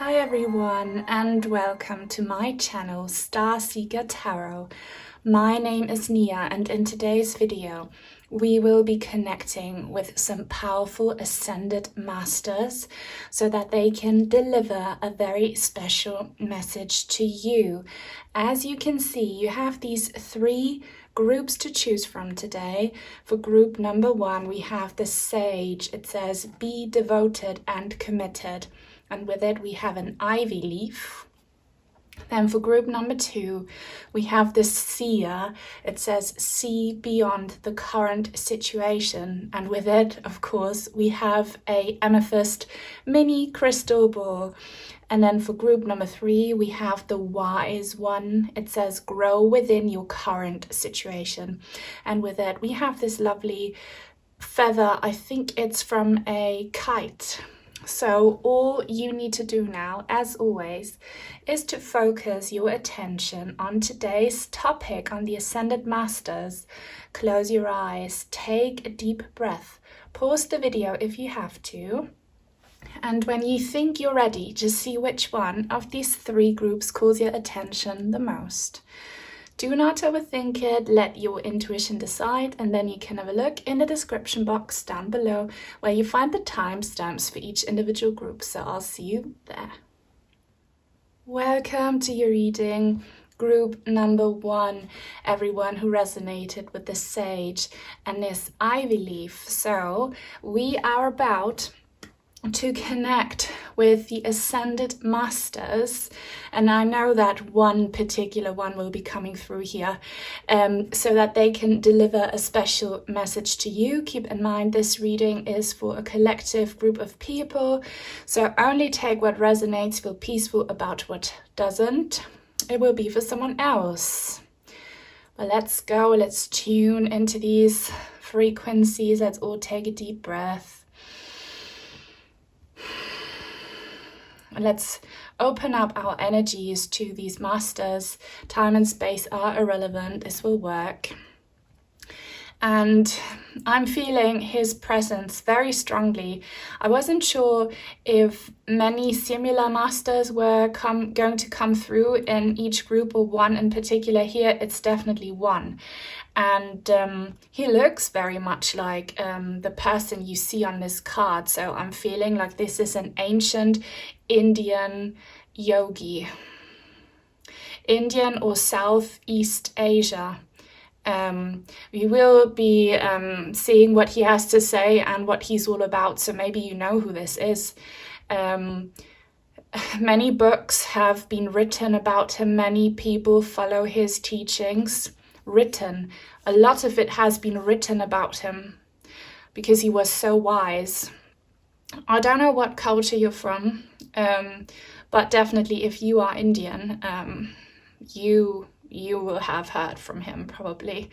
Hi everyone and welcome to my channel Starseeker Tarot. My name is Nia and in today's video we will be connecting with some powerful ascended masters so that they can deliver a very special message to you. As you can see, you have these three groups to choose from today. For group number one, we have the Sage. It says, be devoted and committed. And with it, we have an ivy leaf. Then for group number two, we have the Seer. It says, see beyond the current situation. And with it, of course, we have a Amethyst mini crystal ball. And then for group number three, we have the Wise One. It says, grow within your current situation. And with it, we have this lovely feather. I think it's from a kite. So all you need to do now, as always, is to focus your attention on today's topic, on the Ascended Masters. Close your eyes, take a deep breath, pause the video if you have to, and when you think you're ready, just see which one of these three groups calls your attention the most. Do not overthink it, let your intuition decide, and then you can have a look in the description box down below where you find the timestamps for each individual group, so I'll see you there. Welcome to your reading, group number one, everyone who resonated with the Sage and this ivy leaf. So we are about to connect with the Ascended Masters, and I know that one particular one will be coming through here so that they can deliver a special message to you. Keep in mind this reading is for a collective group of people, so only take what resonates, feel peaceful about what doesn't. It will be for someone else. Well, let's go, let's tune into these frequencies. Let's all take a deep breath. Let's open up our energies to these masters. Time and space are irrelevant. This will work. And I'm feeling his presence very strongly. I wasn't sure if many similar masters were going to come through in each group or one in particular. Here it's definitely one. And he looks very much like the person you see on this card. So I'm feeling like this is an ancient Indian yogi. Indian or Southeast Asia. We will be seeing what he has to say and what he's all about, so maybe you know who this is. Many books have been written about him. Many people follow his teachings. Written. A lot of it has been written about him because he was so wise. I don't know what culture you're from, but definitely if you are Indian, you will have heard from him probably.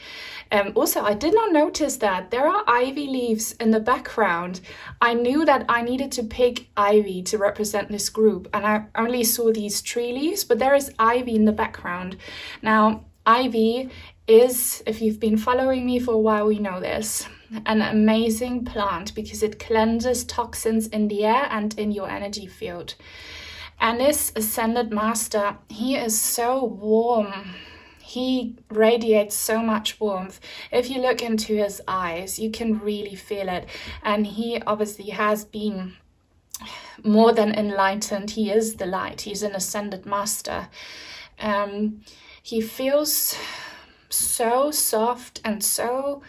Also, I did not notice that there are ivy leaves in the background. I knew that I needed to pick ivy to represent this group, and I only saw these tree leaves, but there is ivy in the background. Now, ivy is, if you've been following me for a while, you know this, an amazing plant because it cleanses toxins in the air and in your energy field. And this Ascended Master, he is so warm. He radiates so much warmth. If you look into his eyes, you can really feel it. And he obviously has been more than enlightened. He is the light. He's an Ascended Master. He feels so soft and so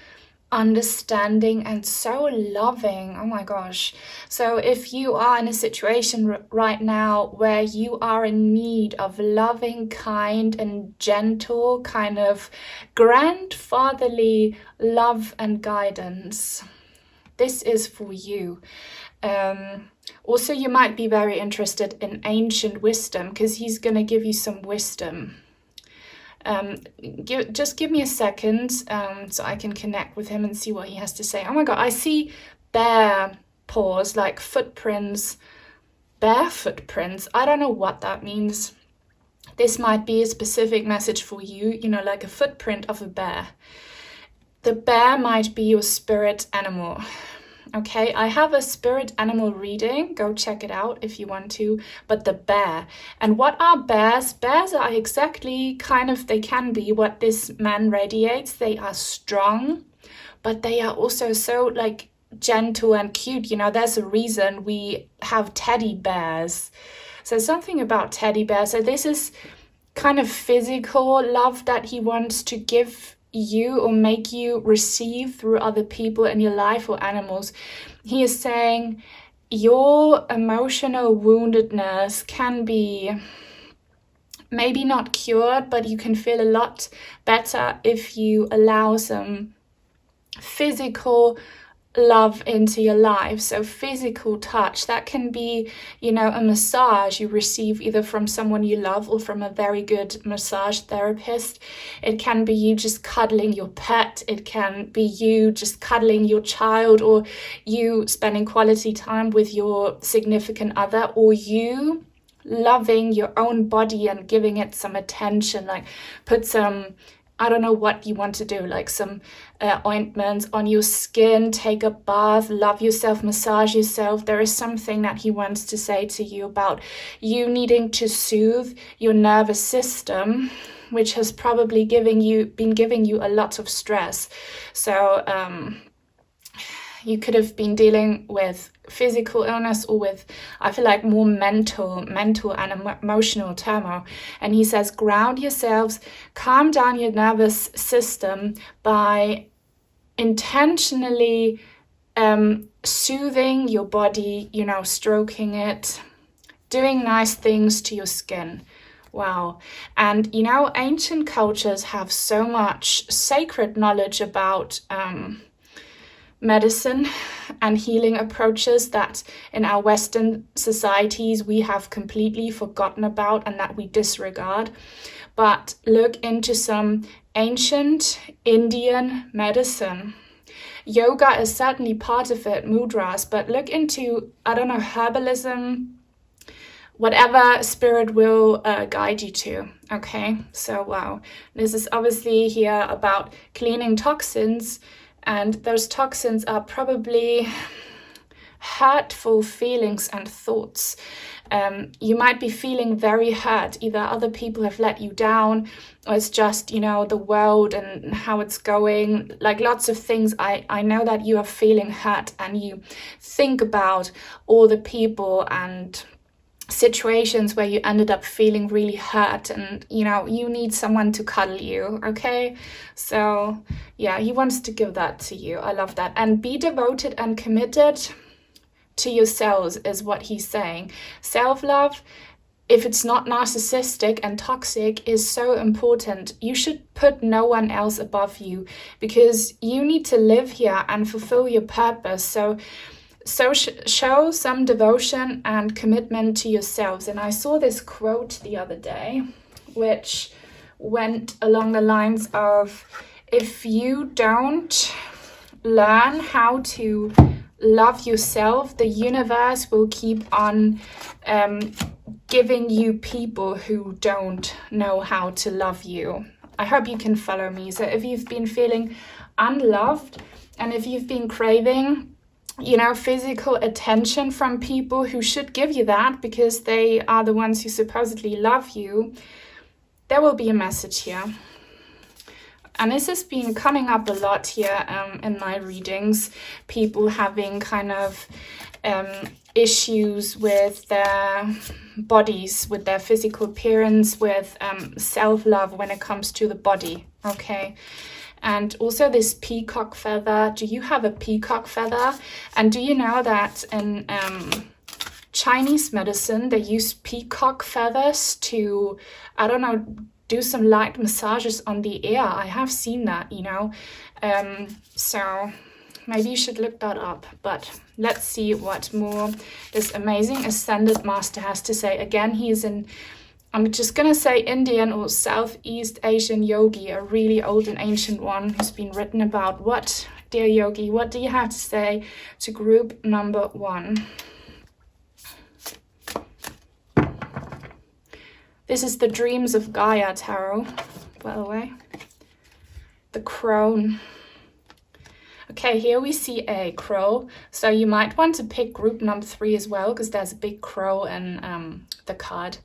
understanding and so loving. Oh my gosh. So if you are in a situation right now where you are in need of loving, kind and gentle kind of grandfatherly love and guidance, this is for you. Also, you might be very interested in ancient wisdom because he's going to give you some wisdom. Just give me a second so I can connect with him and see what he has to say. Oh my god, I see bare paws, like footprints, bare footprints. I don't know what that means. This might be a specific message for you, you know, like a footprint of a bear. The bear might be your spirit animal. Okay, I have a spirit animal reading. Go check it out if you want to. But the bear. And what are bears? Bears are exactly they can be what this man radiates. They are strong, but they are also so like gentle and cute. You know, there's a reason we have teddy bears. So something about teddy bears. So this is kind of physical love that he wants to give you or make you receive through other people in your life or animals. He is saying your emotional woundedness can be maybe not cured, but you can feel a lot better if you allow some physical love into your life. So physical touch, that can be, you know, a massage you receive either from someone you love or from a very good massage therapist. It can be you just cuddling your pet. It can be you just cuddling your child, or you spending quality time with your significant other, or you loving your own body and giving it some attention, like put some, I don't know what you want to do, like some ointments on your skin, take a bath, love yourself, massage yourself. There is something that he wants to say to you about you needing to soothe your nervous system, which has probably been giving you a lot of stress. So you could have been dealing with physical illness or with, I feel like, more mental and emotional turmoil. And he says, ground yourselves, calm down your nervous system by intentionally soothing your body, you know, stroking it, doing nice things to your skin. Wow. And, you know, ancient cultures have so much sacred knowledge about medicine and healing approaches that in our Western societies we have completely forgotten about and that we disregard. But look into some ancient Indian medicine. Yoga is certainly part of it, mudras, but look into, I don't know, herbalism, whatever spirit will guide you to. Okay, so wow, this is obviously here about cleaning toxins. And those toxins are probably hurtful feelings and thoughts. You might be feeling very hurt. Either other people have let you down, or it's just, you know, the world and how it's going. Like lots of things. I know that you are feeling hurt and you think about all the people and situations where you ended up feeling really hurt, and you know you need someone to cuddle you. Okay, so yeah, he wants to give that to you. I love that. And be devoted and committed to yourselves is what he's saying. Self-love, if it's not narcissistic and toxic, is so important. You should put no one else above you, because you need to live here and fulfill your purpose. So show some devotion and commitment to yourselves. And I saw this quote the other day, which went along the lines of, if you don't learn how to love yourself, the universe will keep on giving you people who don't know how to love you. I hope you can follow me. So if you've been feeling unloved, and if you've been craving, you know, physical attention from people who should give you that because they are the ones who supposedly love you, there will be a message here. And this has been coming up a lot here in my readings, people having kind of issues with their bodies, with their physical appearance, with self-love when it comes to the body, okay? And also this peacock feather. Do you have a peacock feather? And do you know that in Chinese medicine, they use peacock feathers to, I don't know, do some light massages on the ear? I have seen that, you know. So maybe you should look that up. But let's see what more this amazing Ascended Master has to say. Again, he is in, I'm just going to say Indian or Southeast Asian yogi, a really old and ancient one who's been written about. What, dear yogi, what do you have to say to group number 1? This is the Dreams of Gaia Tarot, by the way. The Crone. Okay, here we see a crow. So you might want to pick group number 3 as well, because there's a big crow in the card.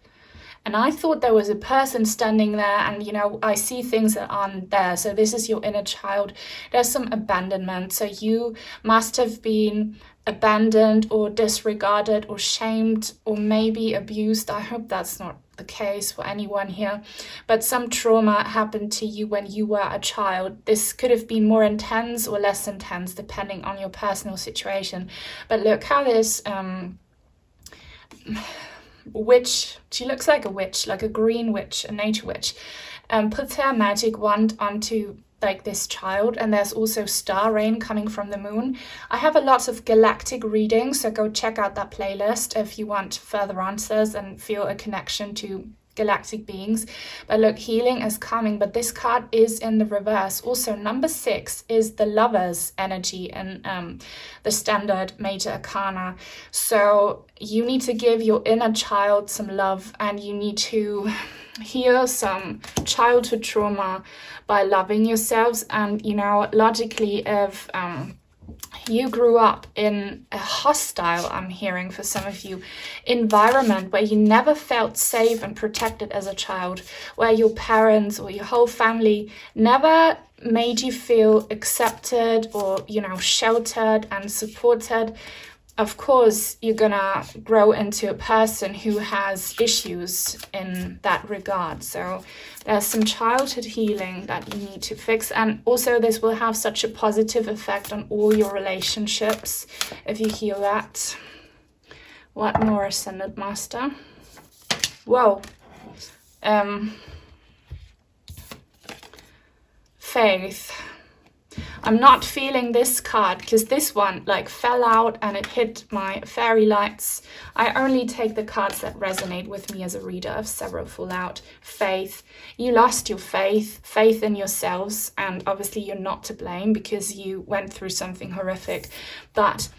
And I thought there was a person standing there, and, you know, I see things that aren't there. So this is your inner child. There's some abandonment. So you must have been abandoned or disregarded or shamed or maybe abused. I hope that's not the case for anyone here. But some trauma happened to you when you were a child. This could have been more intense or less intense, depending on your personal situation. But look how this... witch, she looks like a witch, like a green witch, a nature witch, puts her magic wand onto like this child, and there's also star rain coming from the moon. I have a lot of galactic readings, so go check out that playlist if you want further answers and feel a connection to galactic beings. But look, healing is coming, but this card is in the reverse. Also, number 6 is the Lover's energy in the standard major arcana. So you need to give your inner child some love, and you need to heal some childhood trauma by loving yourselves. And, you know, logically, if you grew up in a hostile, I'm hearing for some of you, environment where you never felt safe and protected as a child, where your parents or your whole family never made you feel accepted or, you know, sheltered and supported, of course, you're gonna grow into a person who has issues in that regard. So there's some childhood healing that you need to fix. And also this will have such a positive effect on all your relationships if you heal that. What more, Ascended Master? Whoa. Faith. I'm not feeling this card because this one like fell out and it hit my fairy lights. I only take the cards that resonate with me as a reader. I have several fall out. Faith. You lost your faith in yourselves, and obviously you're not to blame because you went through something horrific. But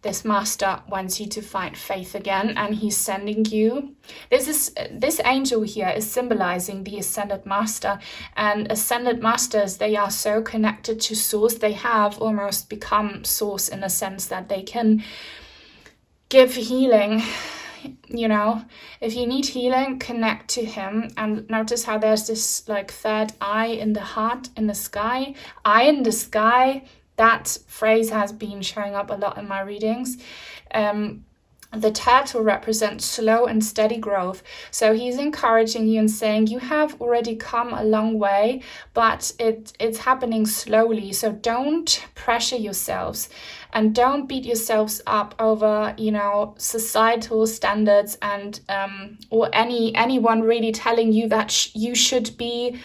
this master wants you to find faith again, and he's sending you. This angel here is symbolizing the Ascended Master, and Ascended Masters, they are so connected to Source. They have almost become Source in a sense that they can give healing. You know, if you need healing, connect to him. And notice how there's this like third eye in the heart, in the sky. Eye in the sky. That phrase has been showing up a lot in my readings. The turtle represents slow and steady growth. So he's encouraging you and saying you have already come a long way, but it's happening slowly. So don't pressure yourselves and don't beat yourselves up over, you know, societal standards and or anyone really telling you that you should be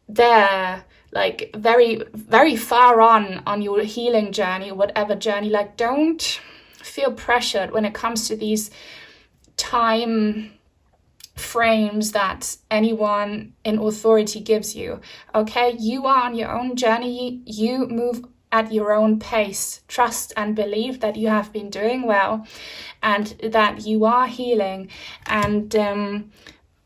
there, like very, very far on your healing journey, whatever journey. Like, don't feel pressured when it comes to these time frames that anyone in authority gives you. Okay, you are on your own journey. You move at your own pace. Trust and believe that you have been doing well and that you are healing. And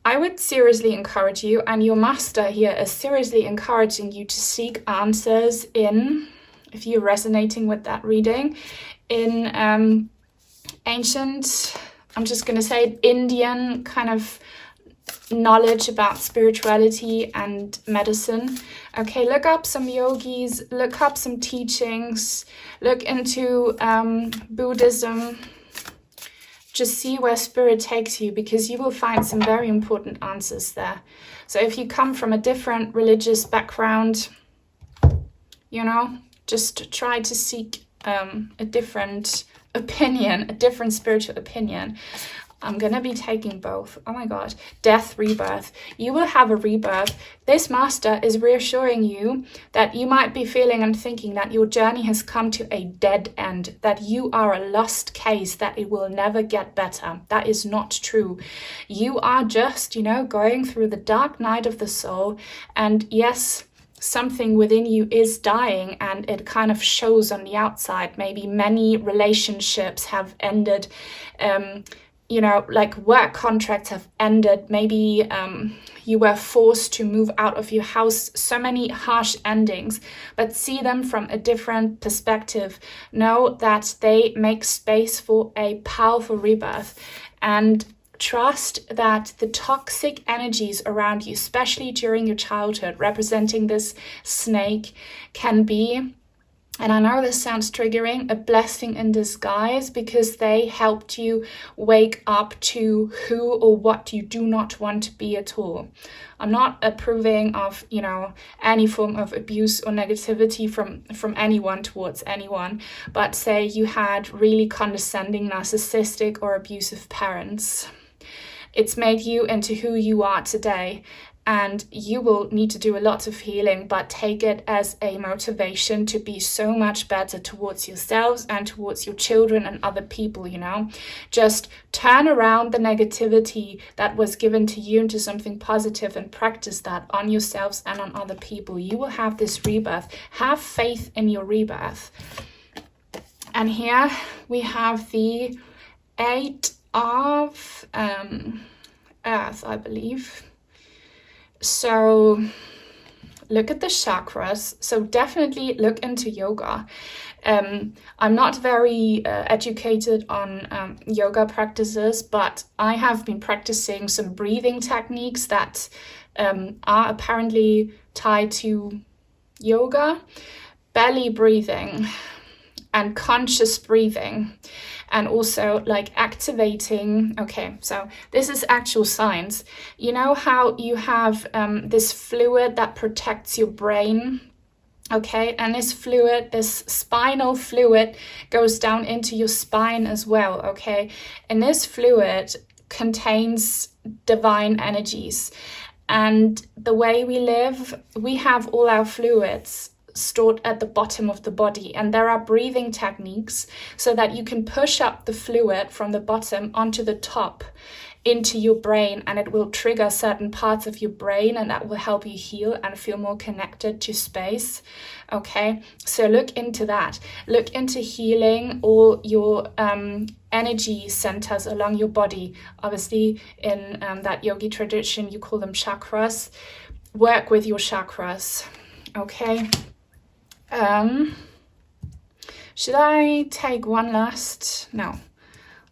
I would seriously encourage you, and your master here is seriously encouraging you to seek answers in, if you're resonating with that reading, in ancient, I'm just going to say Indian kind of knowledge about spirituality and medicine. Okay, look up some yogis, look up some teachings, look into Buddhism. Just see where spirit takes you, because you will find some very important answers there. So if you come from a different religious background, you know, just try to seek a different opinion, a different spiritual opinion. I'm going to be taking both. Oh my God. Death, rebirth. You will have a rebirth. This master is reassuring you that you might be feeling and thinking that your journey has come to a dead end, that you are a lost case, that it will never get better. That is not true. You are just, you know, going through the dark night of the soul. And yes, something within you is dying, and it kind of shows on the outside. Maybe many relationships have ended. you know, like work contracts have ended. Maybe you were forced to move out of your house. So many harsh endings, but see them from a different perspective. Know that they make space for a powerful rebirth, and trust that the toxic energies around you, especially during your childhood, representing this snake, can be, and I know this sounds triggering, a blessing in disguise, because they helped you wake up to who or what you do not want to be at all. I'm not approving of, you know, any form of abuse or negativity from anyone towards anyone, but say you had really condescending, narcissistic or abusive parents. It's made you into who you are today. And you will need to do a lot of healing, but take it as a motivation to be so much better towards yourselves and towards your children and other people, you know. Just turn around the negativity that was given to you into something positive and practice that on yourselves and on other people. You will have this rebirth. Have faith in your rebirth. And here we have the 8 of Earth, I believe. So look at the chakras. So definitely look into yoga. I'm not very educated on yoga practices, but I have been practicing some breathing techniques that are apparently tied to yoga. Belly breathing and conscious breathing. And also like activating, okay, so this is actual science. You know how you have this fluid that protects your brain, okay? And this fluid, this spinal fluid, goes down into your spine as well, okay? And this fluid contains divine energies. And the way we live, we have all our fluids stored at the bottom of the body, and there are breathing techniques so that you can push up the fluid from the bottom onto the top into your brain, and it will trigger certain parts of your brain, and that will help you heal and feel more connected to space. Okay, so look into that. Look into healing all your energy centers along your body. Obviously in that yogi tradition you call them chakras. Work with your chakras. Okay. Should I take one last? No,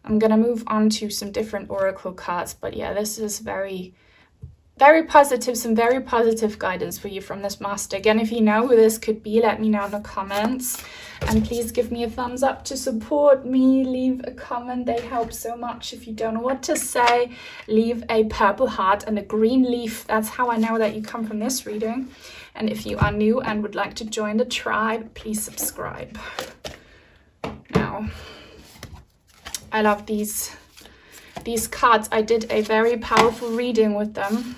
I'm gonna move on to some different oracle cards, but yeah, this is very positive, some very positive guidance for you from this master. Again, if you know who this could be, let me know in the comments, and please give me a thumbs up to support me. Leave a comment, they help so much. If you don't know what to say, leave a purple heart and a green leaf. That's how I know that you come from this reading. And if you are new and would like to join the tribe, please subscribe. Now, I love these cards. I did a very powerful reading with them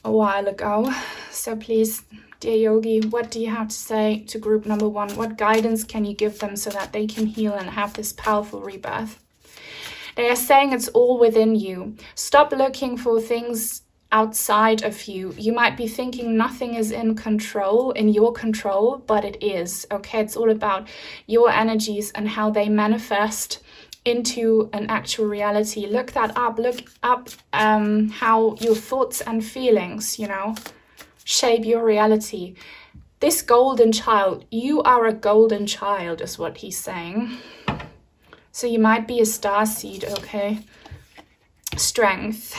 a while ago. So please, dear yogi, what do you have to say to group number 1? What guidance can you give them so that they can heal and have this powerful rebirth? They are saying it's all within you. Stop looking for things outside of you. You might be thinking nothing is in your control, but it is. Okay, it's all about your energies and how they manifest into an actual reality. Look that up. Look up how your thoughts and feelings, you know, shape your reality. This golden child, you are a golden child, is what he's saying. So you might be a starseed, okay? Strength.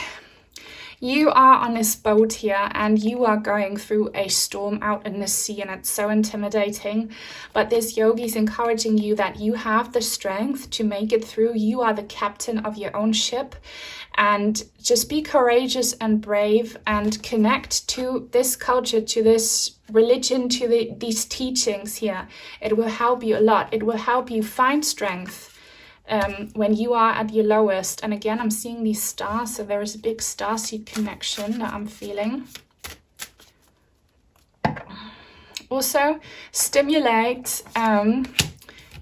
You are on this boat here and you are going through a storm out in the sea, and it's so intimidating. But this yogi is encouraging you that you have the strength to make it through. You are the captain of your own ship, and just be courageous and brave and connect to this culture, to this religion, to these teachings here. It will help you a lot. It will help you find strength when you are at your lowest. And again, I'm seeing these stars, so there is a big starseed connection that I'm feeling. Also, stimulate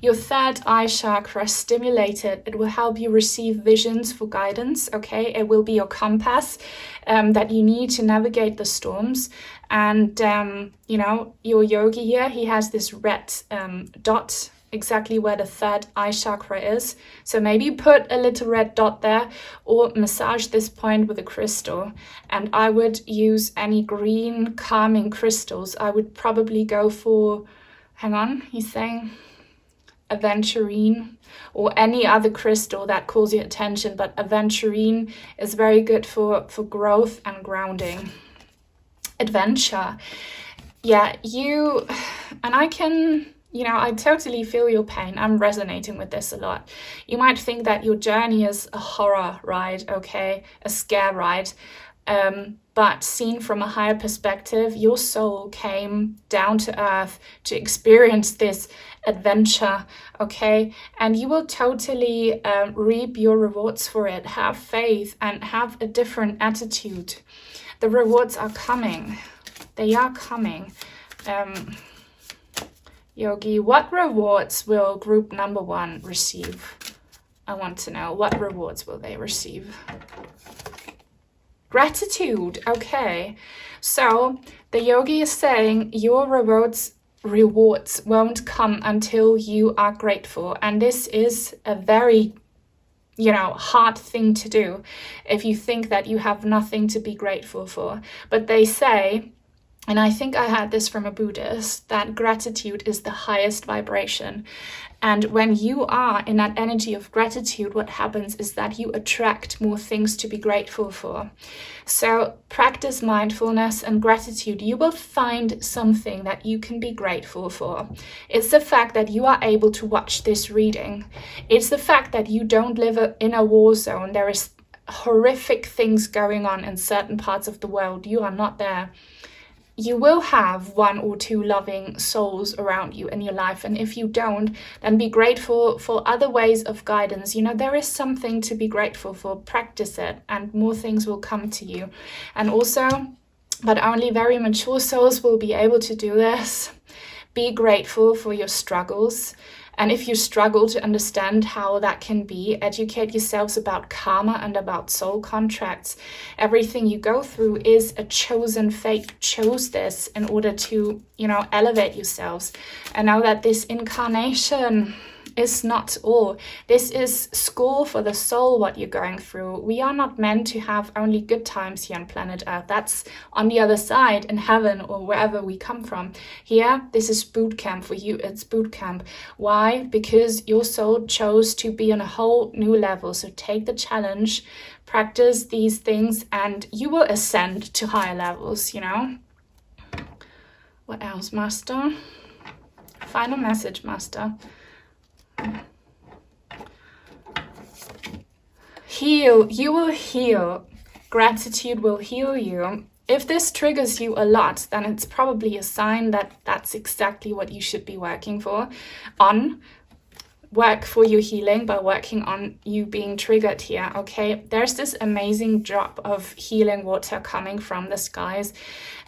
your third eye chakra. Stimulate it. It will help you receive visions for guidance, okay? It will be your compass that you need to navigate the storms. And, you know, your yogi here, he has this red dot exactly where the third eye chakra is. So maybe put a little red dot there or massage this point with a crystal. And I would use any green calming crystals. I would probably go for, hang on, he's saying aventurine or any other crystal that calls your attention, but aventurine is very good for growth and grounding. Adventure. Yeah, and I can, I totally feel your pain. I'm resonating with this a lot. You might think that your journey is a horror ride, okay, a scare ride. But seen from a higher perspective, your soul came down to earth to experience this adventure, okay? And you will totally reap your rewards for it. Have faith and have a different attitude. The rewards are coming. They are coming. Yogi, what rewards will group number 1 receive? I want to know, what rewards will they receive? Gratitude. Okay. So the yogi is saying your rewards won't come until you are grateful. And this is a very hard thing to do if you think that you have nothing to be grateful for. But they say, and I think I had this from a Buddhist, that gratitude is the highest vibration. And when you are in that energy of gratitude, what happens is that you attract more things to be grateful for. So practice mindfulness and gratitude. You will find something that you can be grateful for. It's the fact that you are able to watch this reading. It's the fact that you don't live in a war zone. There is horrific things going on in certain parts of the world. You are not there. You will have 1 or 2 loving souls around you in your life. And if you don't, then be grateful for other ways of guidance. There is something to be grateful for. Practice it and more things will come to you. And also, but only very mature souls will be able to do this. Be grateful for your struggles. And if you struggle to understand how that can be, educate yourselves about karma and about soul contracts. Everything you go through is a chosen fate. You chose this in order to, elevate yourselves. And know that this incarnation is not all. This is school for the soul, what you're going through. We are not meant to have only good times here on planet Earth. That's on the other side in heaven or wherever we come from. Here, this is boot camp for you. It's boot camp. Why? Because your soul chose to be on a whole new level. So take the challenge, practice these things, and you will ascend to higher levels, What else, Master? Final message, Master. Heal. You will heal. Gratitude will heal you. If this triggers you a lot, then it's probably a sign that that's exactly what you should be working on. Work for your healing by working on you being triggered here, okay? There's this amazing drop of healing water coming from the skies,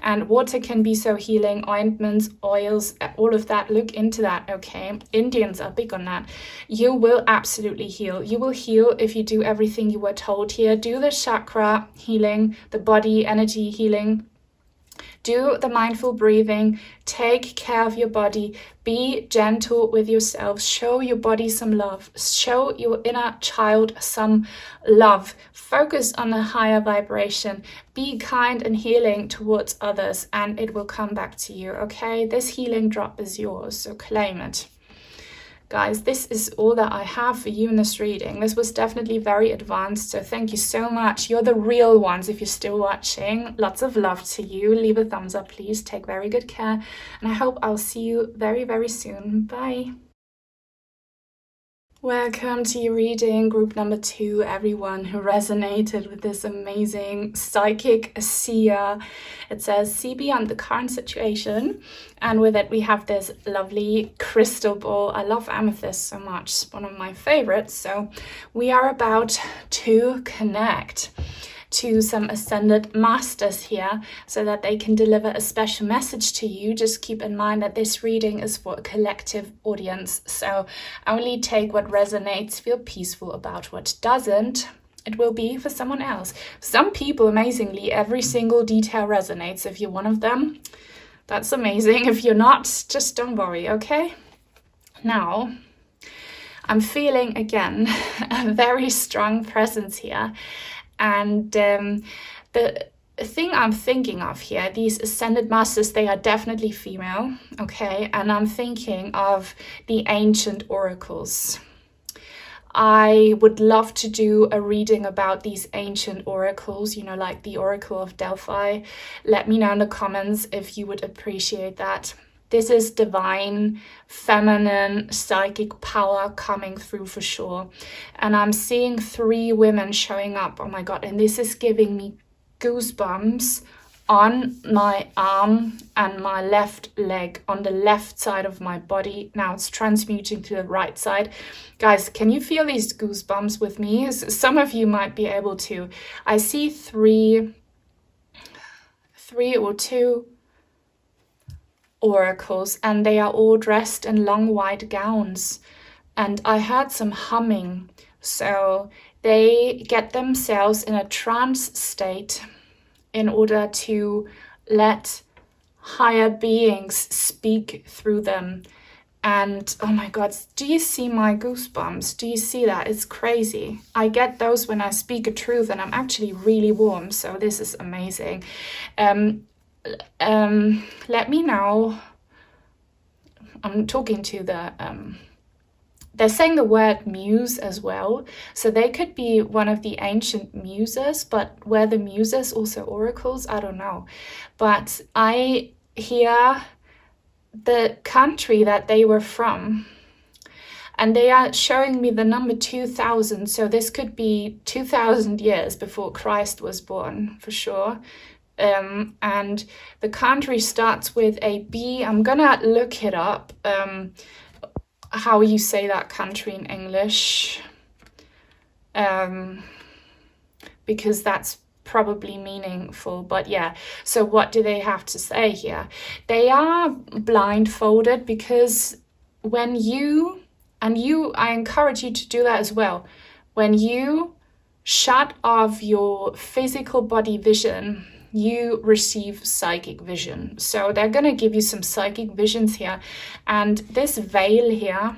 and water can be so healing. Ointments, oils, all of that. Look into that, okay? Indians are big on that. You will absolutely heal. You will heal if you do everything you were told here. Do the chakra healing, the body energy healing. Do the mindful breathing, take care of your body, be gentle with yourself, show your body some love, show your inner child some love, focus on a higher vibration, be kind and healing towards others, and it will come back to you, okay? This healing drop is yours, so claim it. Guys, this is all that I have for you in this reading. This was definitely very advanced, so thank you so much. You're the real ones if you're still watching. Lots of love to you. Leave a thumbs up, please. Take very good care. And I hope I'll see you very, very soon. Bye. Welcome to your reading, group number 2, everyone who resonated with this amazing psychic seer. It says, see beyond the current situation. And with it, we have this lovely crystal ball. I love amethyst so much. It's one of my favorites. So we are about to connect to some ascended masters here so that they can deliver a special message to you. Just keep in mind that this reading is for a collective audience, so only take what resonates, feel peaceful about what doesn't. It will be for someone else. Some people, amazingly, every single detail resonates. If you're one of them, that's amazing. If you're not, just don't worry, okay? Now, I'm feeling again a very strong presence here. And the thing I'm thinking of here, these ascended masters, they are definitely female, okay? And I'm thinking of the ancient oracles. I would love to do a reading about these ancient oracles, you know, like the Oracle of Delphi. Let me know in the comments if you would appreciate that. This is divine, feminine, psychic power coming through for sure. And I'm seeing 3 women showing up. Oh my God. And this is giving me goosebumps on my arm and my left leg, on the left side of my body. Now it's transmuting to the right side. Guys, can you feel these goosebumps with me? Some of you might be able to. I see 3 or 2 oracles, and they are all dressed in long white gowns. And I heard some humming. So they get themselves in a trance state in order to let higher beings speak through them. And oh my God, do you see my goosebumps? Do you see that? It's crazy. I get those when I speak a truth, and I'm actually really warm. So this is amazing. Let me know. I'm talking to the they're saying the word muse as well, so they could be one of the ancient muses, but were the muses also oracles? I don't know. But I hear the country that they were from, and they are showing me the number 2000, so this could be 2000 years before Christ was born for sure. And the country starts with a B. I'm gonna look it up, how you say that country in English, because that's probably meaningful. But yeah, so what do they have to say here? They are blindfolded, because when you, I encourage you to do that as well, when you shut off your physical body vision, you receive psychic vision. So they're going to give you some psychic visions here. And this veil here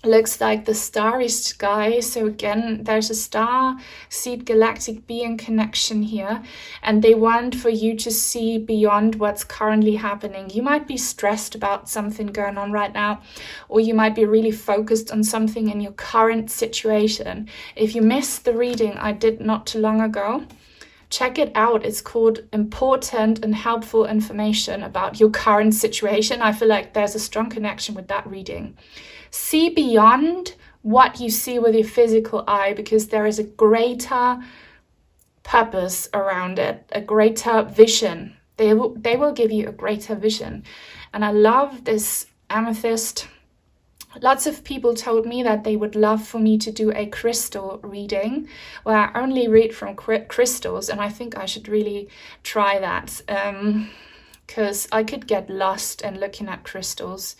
looks like the starry sky. So again, there's a star seed galactic being connection here, and they want for you to see beyond what's currently happening. You might be stressed about something going on right now, or you might be really focused on something in your current situation. If you missed the reading I did not too long ago, check it out. It's called Important and Helpful Information About Your Current Situation. I feel like there's a strong connection with that reading. See beyond what you see with your physical eye, because there is a greater purpose around it, a greater vision. They will give you a greater vision. And I love this amethyst. Lots of people told me that they would love for me to do a crystal reading, where I only read from crystals, and I think I should really try that, because I could get lost in looking at crystals.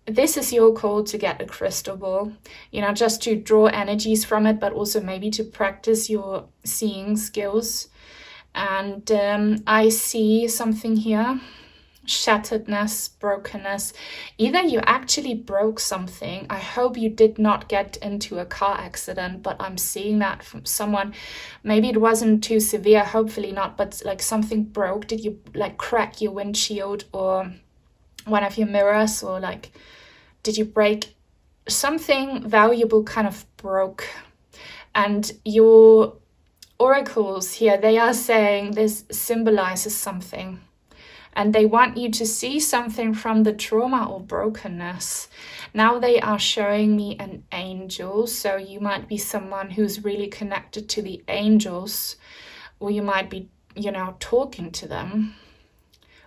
This is your call to get a crystal ball, you know, just to draw energies from it, but also maybe to practice your seeing skills. And I see something here. Shatteredness, brokenness. Either you actually broke something. I hope you did not get into a car accident, but I'm seeing that from someone. Maybe it wasn't too severe, hopefully not, but like something broke. Did you like crack your windshield or one of your mirrors, or like did you break something valuable? Kind of broke. And your oracles here, they are saying this symbolizes something. And they want you to see something from the trauma or brokenness. Now they are showing me an angel. So you might be someone who's really connected to the angels, or you might be, you know, talking to them,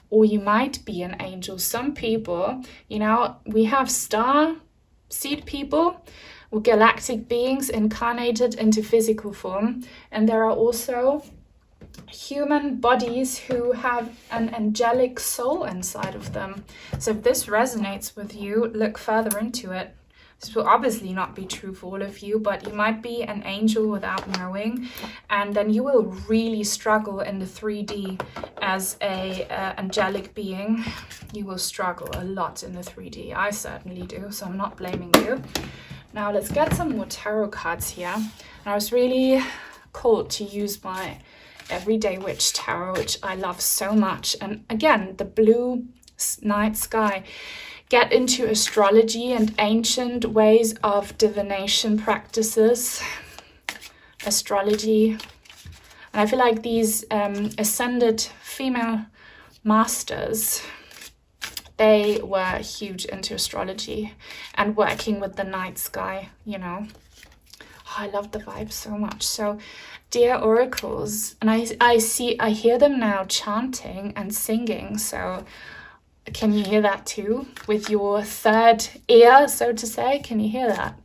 or you might be an angel. Some people, you know, we have star seed people or galactic beings incarnated into physical form. And there are also human bodies who have an angelic soul inside of them. So if this resonates with you, look further into it. This will obviously not be true for all of you, but you might be an angel without knowing, and then you will really struggle in the 3D as a angelic being. You will struggle a lot in the 3D. I certainly do, so I'm not blaming you. Now let's get some more tarot cards here. And I was really called to use my Everyday Witch Tarot, which I love so much. And again, the blue night sky. Get into astrology and ancient ways of divination practices. Astrology. And I feel like these ascended female masters, they were huge into astrology and working with the night sky, you know. Oh, I love the vibe so much. So, dear oracles, and I hear them now chanting and singing. So, can you hear that too? With your third ear, so to say, can you hear that?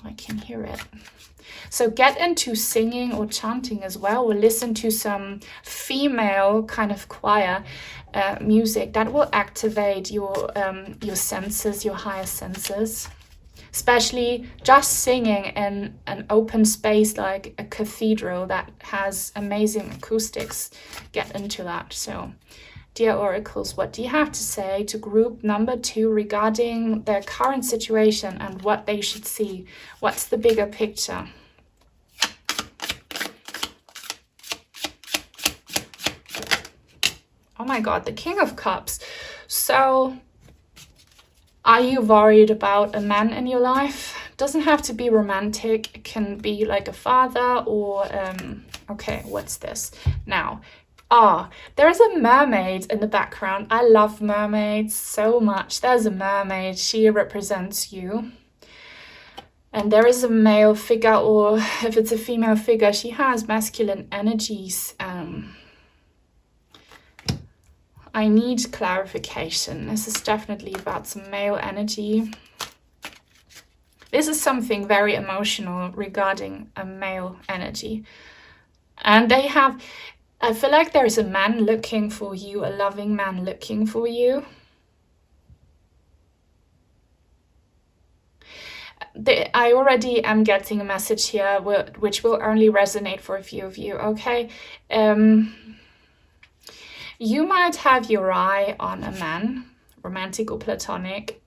I can hear it. So get into singing or chanting as well, or listen to some female kind of choir music that will activate your senses, your higher senses. Especially just singing in an open space like a cathedral that has amazing acoustics. Get into that. So, dear oracles, what do you have to say to group number 2 regarding their current situation and what they should see? What's the bigger picture? Oh my God, the King of Cups. So, are you worried about a man in your life? Doesn't have to be romantic. It can be like a father or, okay, what's this? Now, there is a mermaid in the background. I love mermaids so much. There's a mermaid. She represents you. And there is a male figure, or if it's a female figure, she has masculine energies. I need clarification. This is definitely about some male energy. This is something very emotional regarding a male energy. And they have, I feel like there's a man looking for you, a loving man looking for you. I already am getting a message here which will only resonate for a few of you, okay? You might have your eye on a man, romantic or platonic,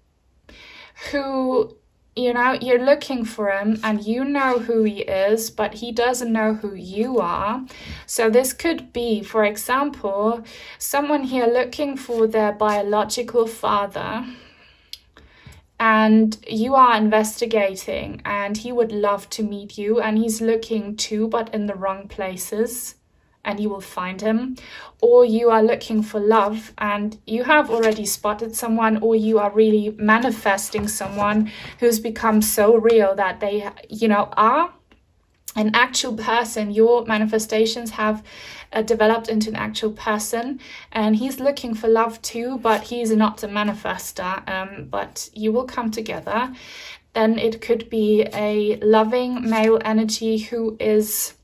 who, you know, you're looking for him and you know who he is, but he doesn't know who you are. So this could be, for example, someone here looking for their biological father, and you are investigating and he would love to meet you and he's looking too, but in the wrong places. And you will find him. Or you are looking for love and you have already spotted someone, or you are really manifesting someone who's become so real that they, you know, are an actual person. Your manifestations have developed into an actual person, and he's looking for love too, but he's not a manifester, but you will come together. Then it could be a loving male energy who is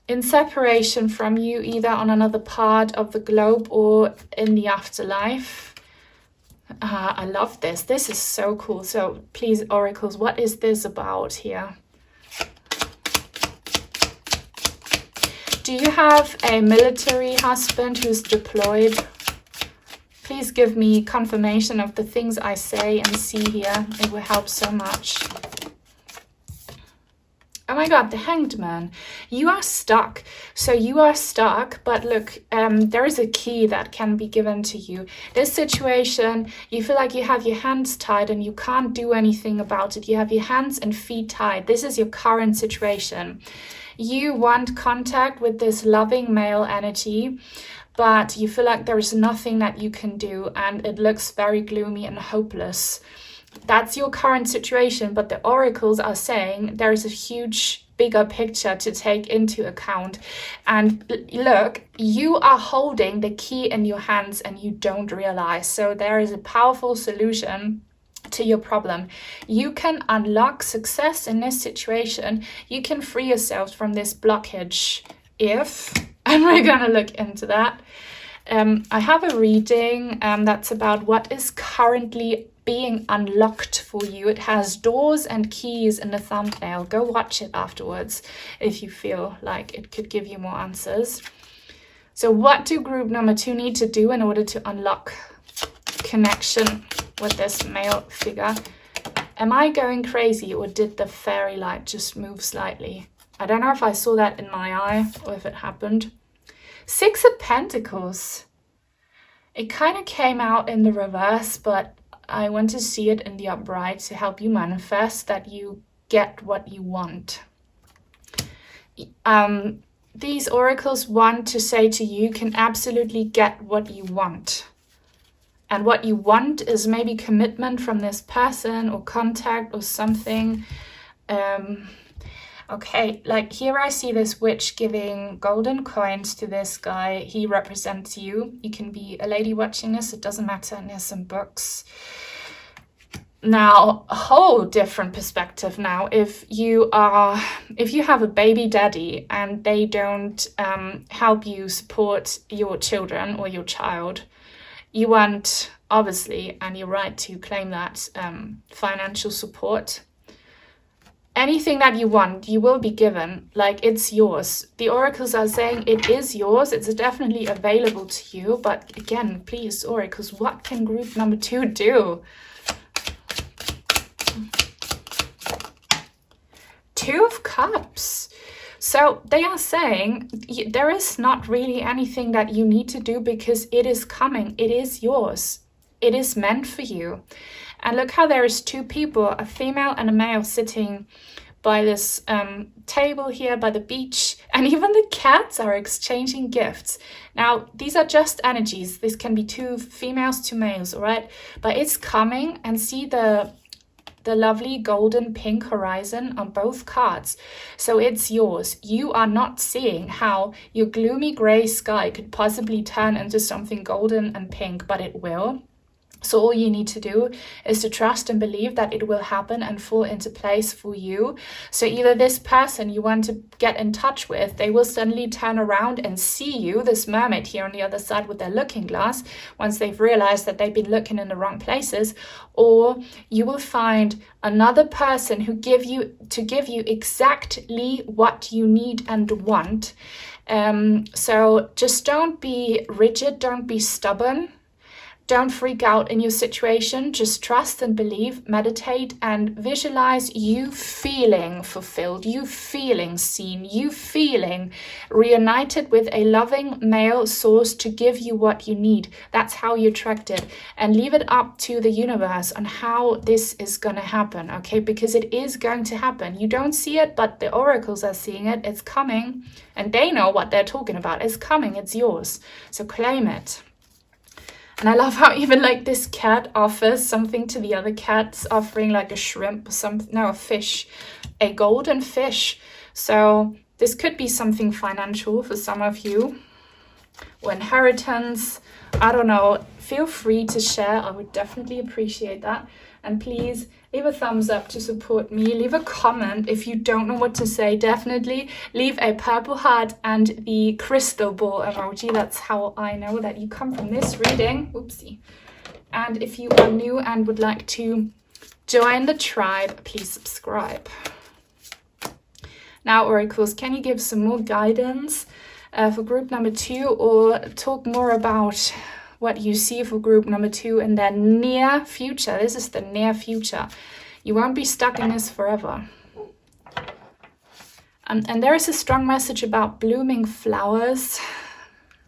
in separation from you, either on another part of the globe or in the afterlife. I love this. This is so cool. So please, oracles, what is this about here? Do you have a military husband who's deployed? Please give me confirmation of the things I say and see here. It will help so much. Oh my God, the Hanged Man. You are stuck. So you are stuck, but look, there is a key that can be given to you. This situation, you feel like you have your hands tied and you can't do anything about it. You have your hands and feet tied. This is your current situation. You want contact with this loving male energy, but you feel like there is nothing that you can do and it looks very gloomy and hopeless. That's your current situation, but the oracles are saying there is a huge, bigger picture to take into account. And look, you are holding the key in your hands and you don't realize. So there is a powerful solution to your problem. You can unlock success in this situation. You can free yourselves from this blockage if, and we're gonna look into that. I have a reading that's about what is currently being unlocked for you. It has doors and keys in the thumbnail. Go watch it afterwards if you feel like it could give you more answers. So what do group number 2 need to do in order to unlock connection with this male figure? Am I going crazy, or did the fairy light just move slightly? I don't know if I saw that in my eye or if it happened. 6 of Pentacles. It kind of came out in the reverse, but I want to see it in the upright to help you manifest that you get what you want. These oracles want to say to you, can absolutely get what you want. And what you want is maybe commitment from this person or contact or something. Okay, like here I see this witch giving golden coins to this guy. He represents you. You can be a lady watching this, it doesn't matter, and there's some books. Now, a whole different perspective now. If you have a baby daddy and they don't help you support your children or your child, you want, obviously, and you're right to claim that, financial support. Anything that you want, you will be given, like it's yours. The oracles are saying it is yours, it's definitely available to you, but again, please, oracles, what can group number 2 do? 2 of Cups. So they are saying there is not really anything that you need to do because it is coming, it is yours, it is meant for you. And look how there is 2 people, a female and a male, sitting by this table here by the beach, and even the cats are exchanging gifts. Now, these are just energies. This can be 2 females, 2 males, all right? But it's coming, and see the lovely golden pink horizon on both cards. So it's yours. You are not seeing how your gloomy gray sky could possibly turn into something golden and pink, but it will. So all you need to do is to trust and believe that it will happen and fall into place for you. So either this person you want to get in touch with, they will suddenly turn around and see you, this mermaid here on the other side with their looking glass, once they've realized that they've been looking in the wrong places, or you will find another person who give you exactly what you need and want. So just don't be rigid, don't be stubborn. Don't freak out in your situation. Just trust and believe, meditate and visualize you feeling fulfilled, you feeling seen, you feeling reunited with a loving male source to give you what you need. That's how you attract it. And leave it up to the universe on how this is going to happen, okay? Because it is going to happen. You don't see it, but the oracles are seeing it. It's coming, and they know what they're talking about. It's coming. It's yours. So claim it. And I love how even like this cat offers something to the other cats, offering like a shrimp, a fish, a golden fish. So this could be something financial for some of you, or inheritance. I don't know. Feel free to share. I would definitely appreciate that. And please leave a thumbs up to support me. Leave a comment if you don't know what to say. Definitely leave a purple heart and the crystal ball emoji. That's how I know that you come from this reading. Oopsie. And if you are new and would like to join the tribe, please subscribe. Now, oracles, can you give some more guidance for group number 2, or talk more about what you see for group number 2 in their near future? This is the near future. You won't be stuck in this forever. And there is a strong message about blooming flowers,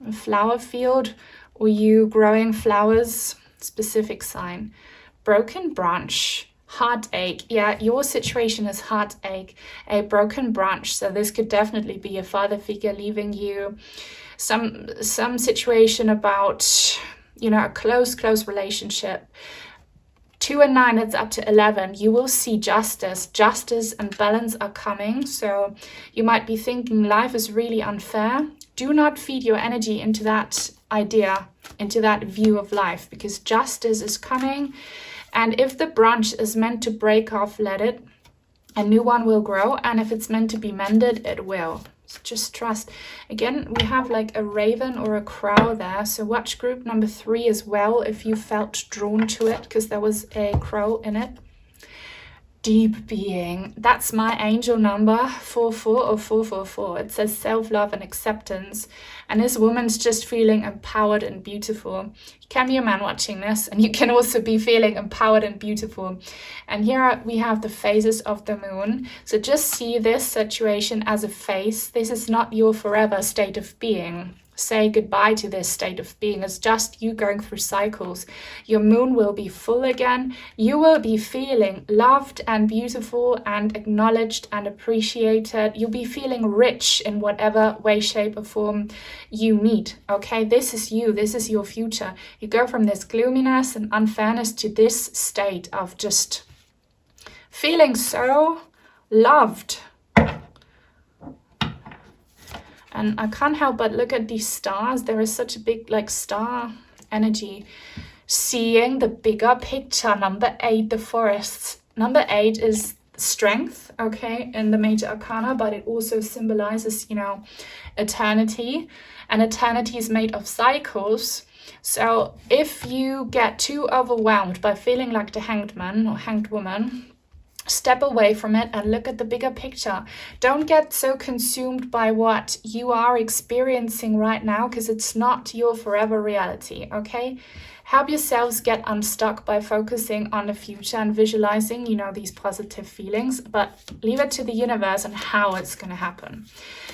a flower field, or you growing flowers, specific sign. Broken branch, heartache. Yeah, your situation is heartache, a broken branch. So this could definitely be a father figure leaving you. Some situation about, a close relationship. 2 and 9, it's up to 11. You will see justice and balance are coming. So you might be thinking life is really unfair. Do not feed your energy into that idea, into that view of life, because justice is coming. And if the branch is meant to break off, let it. A new one will grow, and if it's meant to be mended, it will. So just trust. Again, we have like a raven or a crow there. So watch group number 3 as well if you felt drawn to it, because there was a crow in it. Deep being. That's my angel number, 44 or 444. It says self-love and acceptance. And this woman's just feeling empowered and beautiful. You can be a man watching this, and you can also be feeling empowered and beautiful. And here we have the phases of the moon. So just see this situation as a phase. This is not your forever state of being. Say goodbye to this state of being. It's just you going through cycles. Your moon will be full again. You will be feeling loved and beautiful and acknowledged and appreciated. You'll be feeling rich in whatever way, shape or form you need. Okay, this is you. This is your future. You go from this gloominess and unfairness to this state of just feeling so loved. And I can't help but look at these stars. There is such a big like star energy. Seeing the bigger picture. Number 8, the forests. Number 8 is strength, okay, in the major arcana, but it also symbolizes, you know, eternity. And eternity is made of cycles. So if you get too overwhelmed by feeling like the hanged man or hanged woman, step away from it and look at the bigger picture. Don't get so consumed by what you are experiencing right now, because it's not your forever reality, okay? Help yourselves get unstuck by focusing on the future and visualizing, you know, these positive feelings, but leave it to the universe and how it's going to happen.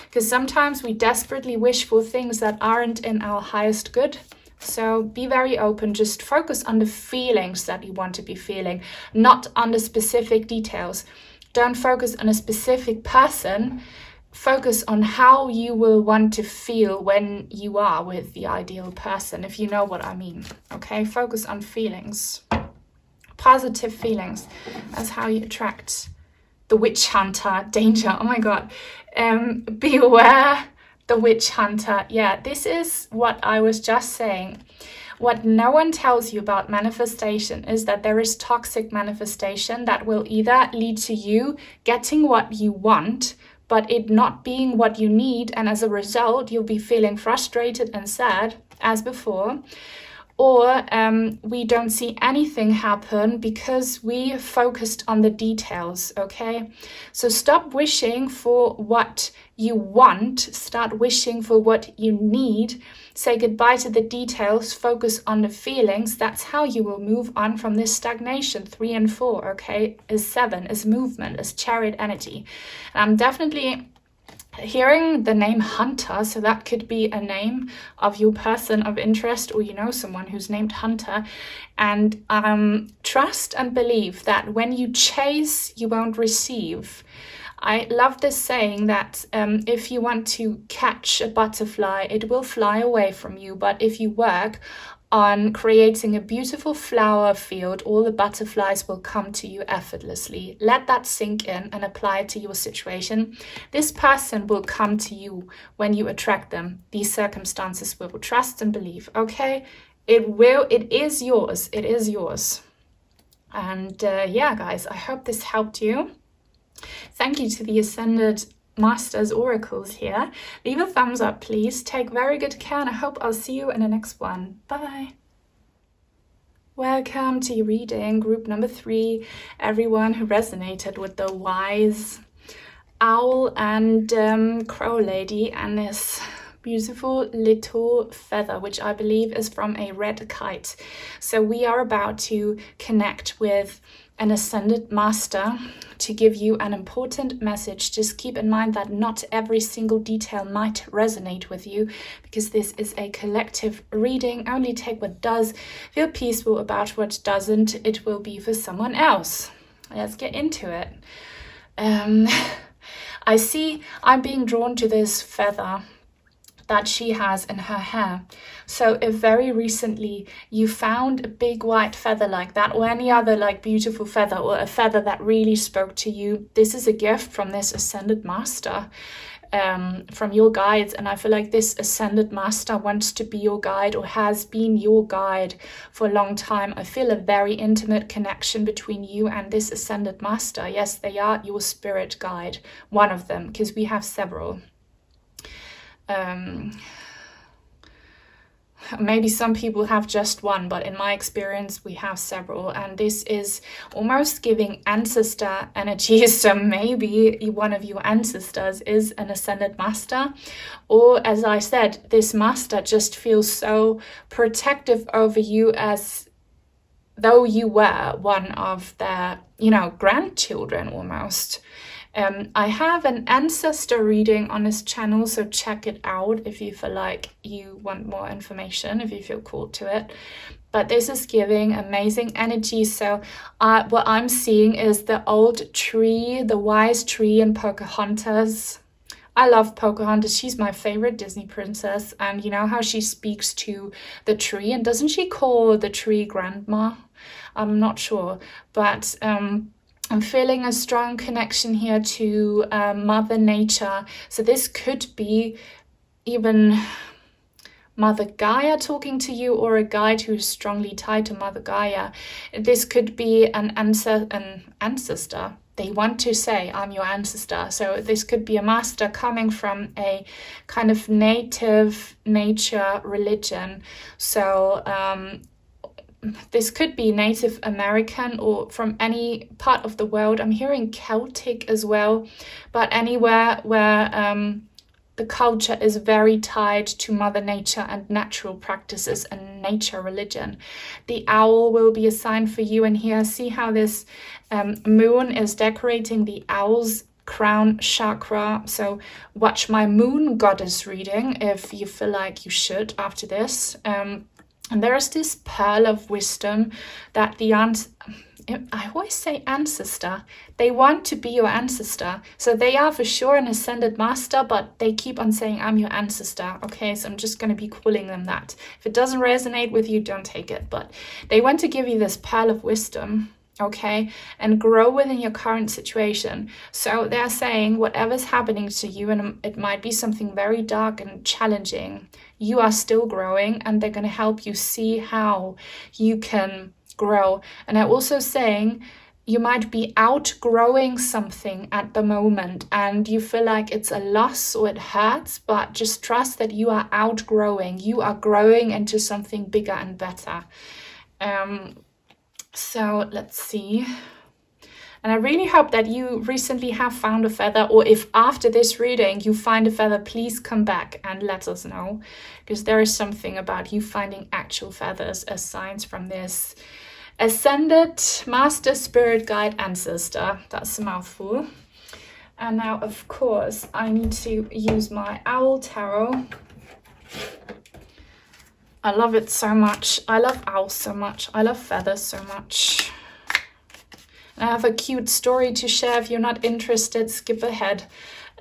Because sometimes we desperately wish for things that aren't in our highest good. So be very open, just focus on the feelings that you want to be feeling, not on the specific details. Don't focus on a specific person, focus on how you will want to feel when you are with the ideal person, if you know what I mean, okay? Focus on feelings, positive feelings. That's how you attract the witch hunter, danger, oh my God. Beware the witch hunter. Yeah, this is what I was just saying. What no one tells you about manifestation is that there is toxic manifestation that will either lead to you getting what you want, but it not being what you need, and as a result, you'll be feeling frustrated and sad as before. Or we don't see anything happen because we focused on the details, okay? So stop wishing for what you want, start wishing for what you need. Say goodbye to the details, focus on the feelings. That's how you will move on from this stagnation. 3 and 4, okay, is 7, is movement, is chariot energy. And I'm definitely hearing the name Hunter, so that could be a name of your person of interest, or you know someone who's named Hunter. And trust and believe that when you chase, you won't receive. I love this saying that if you want to catch a butterfly, it will fly away from you. But if you work on creating a beautiful flower field, all the butterflies will come to you effortlessly. Let that sink in and apply it to your situation. This person will come to you when you attract them. These circumstances will. Trust and believe, okay? It is yours. It is yours. And yeah, guys, I hope this helped you. Thank you to the Ascended Masters Oracles here. Leave a thumbs up, please. Take very good care, and I hope I'll see you in the next one. Bye. Welcome to your reading, group number 3. Everyone who resonated with the wise owl and crow lady and this beautiful little feather, which I believe is from a red kite. So we are about to connect with an ascended master to give you an important message. Just keep in mind that not every single detail might resonate with you, because this is a collective reading. Only take what does. Feel peaceful about what doesn't. It will be for someone else. Let's get into it. I see I'm being drawn to this feather that she has in her hair. So if very recently you found a big white feather like that, or any other like beautiful feather, or a feather that really spoke to you, this is a gift from this ascended master, from your guides. And I feel like this ascended master wants to be your guide, or has been your guide for a long time. I feel a very intimate connection between you and this ascended master. Yes, they are your spirit guide, one of them, because we have several. maybe some people have just one, but in my experience we have several, and this is almost giving ancestor energy. So maybe one of your ancestors is an ascended master, or as I said, this master just feels so protective over you, as though you were one of their, grandchildren almost. I have an ancestor reading on this channel, so check it out if you feel like you want more information, if you feel called to it. But this is giving amazing energy. So what I'm seeing is the old tree, the wise tree in Pocahontas. I love Pocahontas. She's my favorite Disney princess. And you know how she speaks to the tree? And doesn't she call the tree grandma? I'm not sure. But I'm feeling a strong connection here to Mother Nature. So this could be even Mother Gaia talking to you, or a guide who's strongly tied to Mother Gaia. This could be an ancestor. They want to say, I'm your ancestor. So this could be a master coming from a kind of native nature religion. So this could be Native American or from any part of the world. I'm hearing Celtic as well, but anywhere where the culture is very tied to Mother Nature and natural practices and nature religion. The owl will be a sign for you. And here, see how this moon is decorating the owl's crown chakra. So watch my moon goddess reading if you feel like you should after this. And there is this pearl of wisdom that I always say ancestor. They want to be your ancestor. So they are for sure an ascended master, but they keep on saying, I'm your ancestor. Okay, so I'm just going to be calling them that. If it doesn't resonate with you, don't take it. But they want to give you this pearl of wisdom, okay, and grow within your current situation. So they're saying whatever's happening to you, and it might be something very dark and challenging, you are still growing, and they're going to help you see how you can grow. And they're also saying you might be outgrowing something at the moment and you feel like it's a loss or it hurts, but just trust that you are outgrowing. You are growing into something bigger and better. So let's see. And I really hope that you recently have found a feather, or if after this reading you find a feather, please come back and let us know, because there is something about you finding actual feathers as signs from this ascended master spirit guide ancestor. That's a mouthful. And now, of course, I need to use my owl tarot. I love it so much. I love owls so much. I love feathers so much. I have a cute story to share. If you're not interested, skip ahead.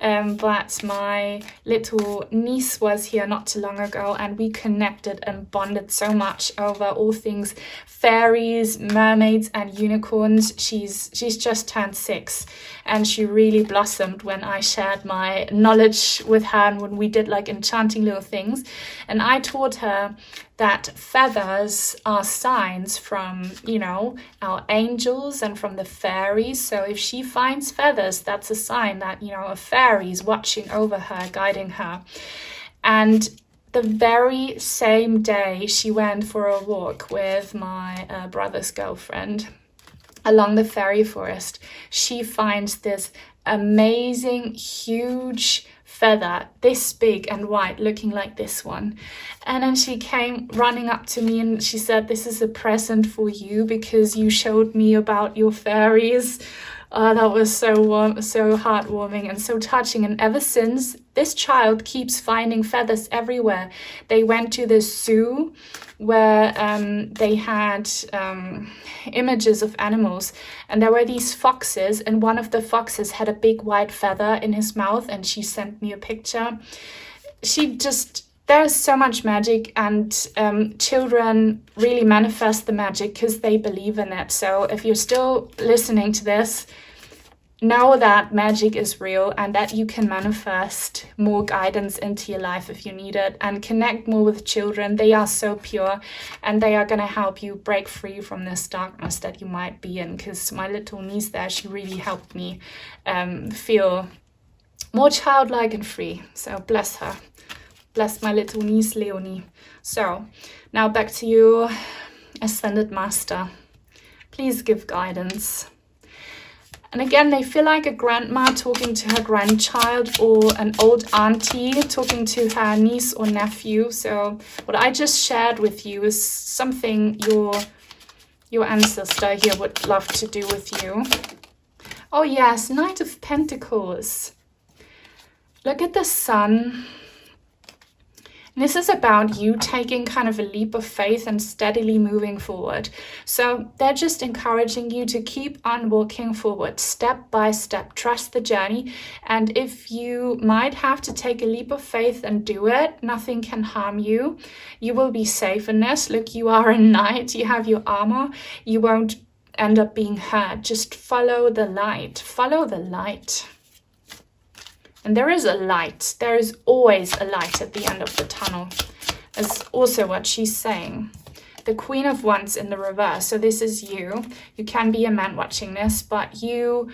But my little niece was here not too long ago, and we connected and bonded so much over all things fairies, mermaids, and unicorns. She's just turned 6, and she really blossomed when I shared my knowledge with her, and when we did like enchanting little things. And I taught her that feathers are signs from, our angels and from the fairies. So if she finds feathers, that's a sign that, a fairy is watching over her, guiding her. And the very same day she went for a walk with my brother's girlfriend along the fairy forest, she finds this amazing, huge feather, this big and white, looking like this one. And then she came running up to me and she said, this is a present for you because you showed me about your fairies. Oh, that was so warm, so heartwarming and so touching. And ever since, this child keeps finding feathers everywhere. They went to this zoo where they had images of animals, and there were these foxes, and one of the foxes had a big white feather in his mouth, and she sent me a picture. There's so much magic, and children really manifest the magic because they believe in it. So if you're still listening to this, know that magic is real and that you can manifest more guidance into your life if you need it, and connect more with children. They are so pure, and they are going to help you break free from this darkness that you might be in, because my little niece there, she really helped me feel more childlike and free. So bless her. Bless my little niece, Leonie. So, now back to you, Ascended Master. Please give guidance. And again, they feel like a grandma talking to her grandchild, or an old auntie talking to her niece or nephew. So what I just shared with you is something your ancestor here would love to do with you. Oh yes, Knight of Pentacles. Look at the Sun. This is about you taking kind of a leap of faith and steadily moving forward. So they're just encouraging you to keep on walking forward, step by step. Trust the journey. And if you might have to take a leap of faith and do it, nothing can harm you. You will be safe in this. Look, you are a knight. You have your armor. You won't end up being hurt. Just follow the light. Follow the light. And there is a light. There is always a light at the end of the tunnel. Is also what she's saying. The Queen of Wands in the reverse. So this is you. You can be a man watching this, but you,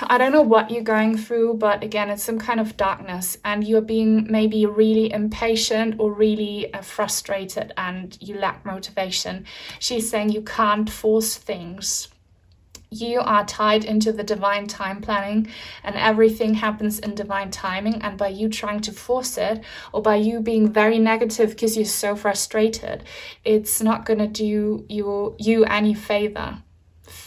I don't know what you're going through, but again, it's some kind of darkness, and you're being maybe really impatient or really frustrated, and you lack motivation. She's saying you can't force things. You are tied into the divine time planning, and everything happens in divine timing, and by you trying to force it, or by you being very negative because you're so frustrated, it's not going to do you any favor.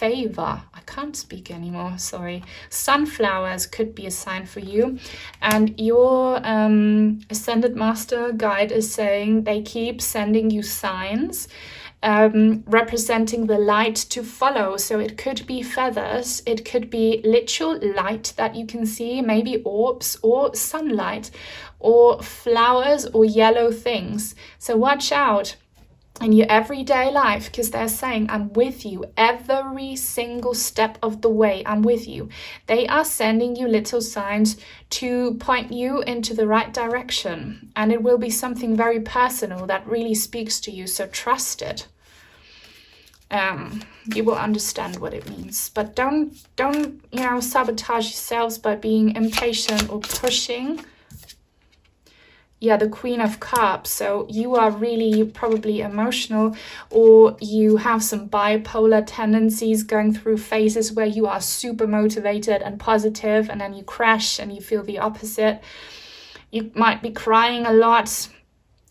I can't speak anymore, sorry. Sunflowers could be a sign for you, and your Ascended Master guide is saying they keep sending you signs representing the light to follow. So it could be feathers, it could be literal light that you can see, maybe orbs or sunlight or flowers or yellow things. So watch out in your everyday life, because they're saying, I'm with you every single step of the way. I'm with you. They are sending you little signs to point you into the right direction, and it will be something very personal that really speaks to you, so trust it. You will understand what it means, but don't sabotage yourselves by being impatient or pushing. Yeah, the Queen of Cups. So you are really probably emotional, or you have some bipolar tendencies, going through phases where you are super motivated and positive, and then you crash and you feel the opposite. You might be crying a lot,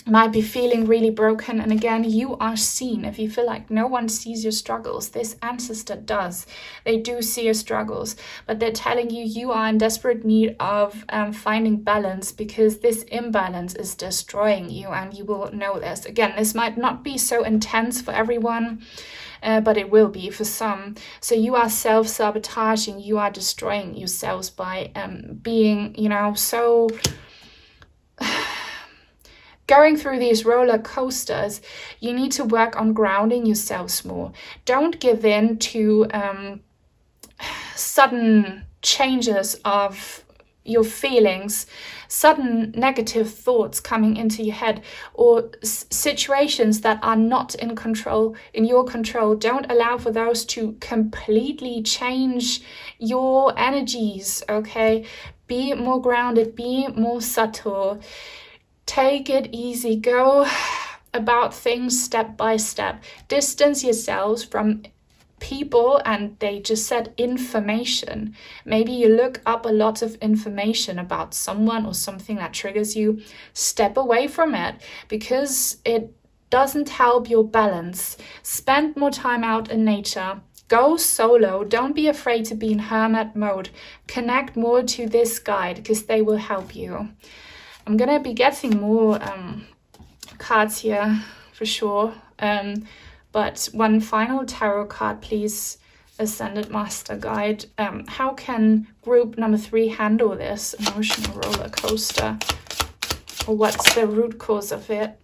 might be feeling really broken, and again, you are seen. If you feel like no one sees your struggles, this ancestor does. They do see your struggles, but they're telling you you are in desperate need of finding balance, because this imbalance is destroying you, and you will know this. Again, this might not be so intense for everyone, but it will be for some. So you are self-sabotaging, you are destroying yourselves by being, so going through these roller coasters. You need to work on grounding yourselves more. Don't give in to sudden changes of your feelings, sudden negative thoughts coming into your head, or situations that are not in your control. Don't allow for those to completely change your energies, okay? Be more grounded, be more subtle. Take it easy, go about things step by step. Distance yourselves from people, and they just said information. Maybe you look up a lot of information about someone or something that triggers you. Step away from it, because it doesn't help your balance. Spend more time out in nature. Go solo. Don't be afraid to be in hermit mode. Connect more to this guide, because they will help you. I'm going to be getting more cards here for sure. But one final tarot card, please, Ascended Master Guide. How can group number 3 handle this emotional roller coaster? Or what's the root cause of it?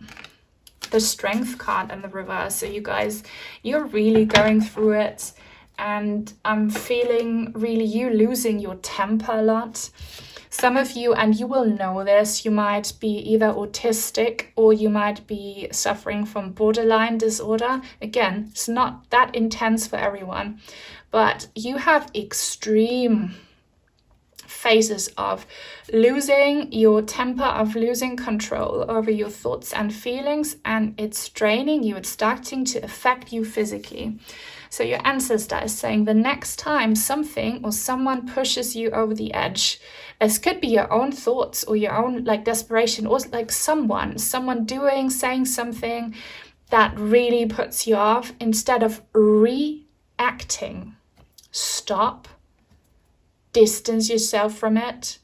The Strength card in the reverse. So you guys, you're really going through it. And I'm feeling really you losing your temper a lot. Some of you, and you will know this, you might be either autistic or you might be suffering from borderline disorder. Again, it's not that intense for everyone, but you have extreme phases of losing your temper, of losing control over your thoughts and feelings, and it's draining you, it's starting to affect you physically. So your ancestor is saying the next time something or someone pushes you over the edge, this could be your own thoughts or your own like desperation, or like someone doing, saying something that really puts you off, instead of reacting, stop, distance yourself from it.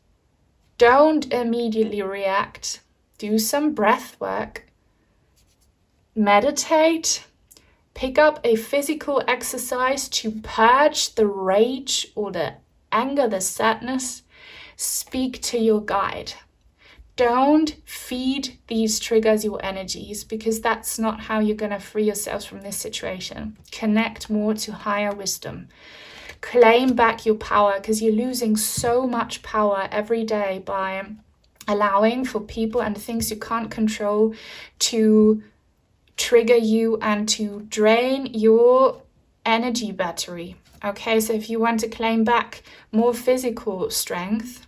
Don't immediately react. Do some breath work. Meditate. Pick up a physical exercise to purge the rage or the anger, the sadness. Speak to your guide. Don't feed these triggers your energies, because that's not how you're going to free yourselves from this situation. Connect more to higher wisdom. Claim back your power, because you're losing so much power every day by allowing for people and things you can't control to trigger you and to drain your energy battery. Okay, so if you want to claim back more physical strength,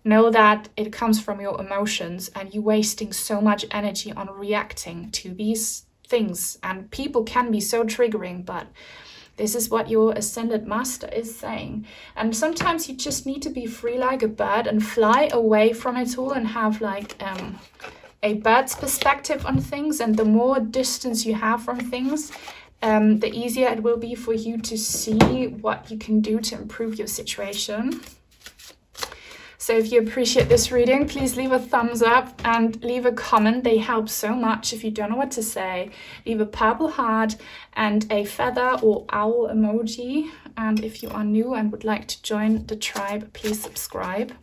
know that it comes from your emotions, and you're wasting so much energy on reacting to these things. And people can be so triggering, but this is what your ascended master is saying. And sometimes you just need to be free like a bird and fly away from it all and have like a bird's perspective on things. And the more distance you have from things, the easier it will be for you to see what you can do to improve your situation. So if you appreciate this reading, please leave a thumbs up and leave a comment. They help so much. If you don't know what to say, leave a purple heart and a feather or owl emoji. And if you are new and would like to join the tribe, please subscribe.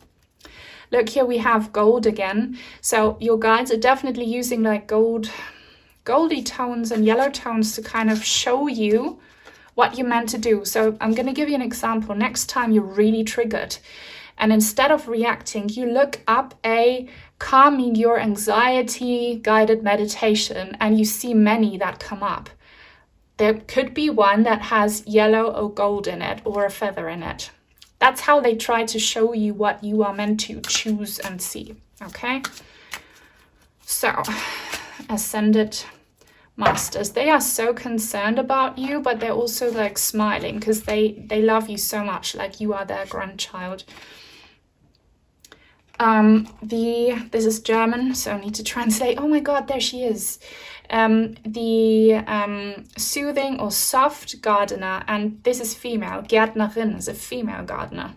Look, here we have gold again. So your guides are definitely using like goldy tones and yellow tones to kind of show you what you're meant to do. So I'm going to give you an example. Next time you're really triggered, and instead of reacting, you look up a calming your anxiety guided meditation, and you see many that come up. There could be one that has yellow or gold in it, or a feather in it. That's how they try to show you what you are meant to choose and see. Okay? So, ascended masters, they are so concerned about you, but they're also like smiling because they love you so much, like you are their grandchild. This is German, so I need to translate. Oh my god, there she is. The soothing or soft gardener, and this is female. Gärtnerin is a female gardener.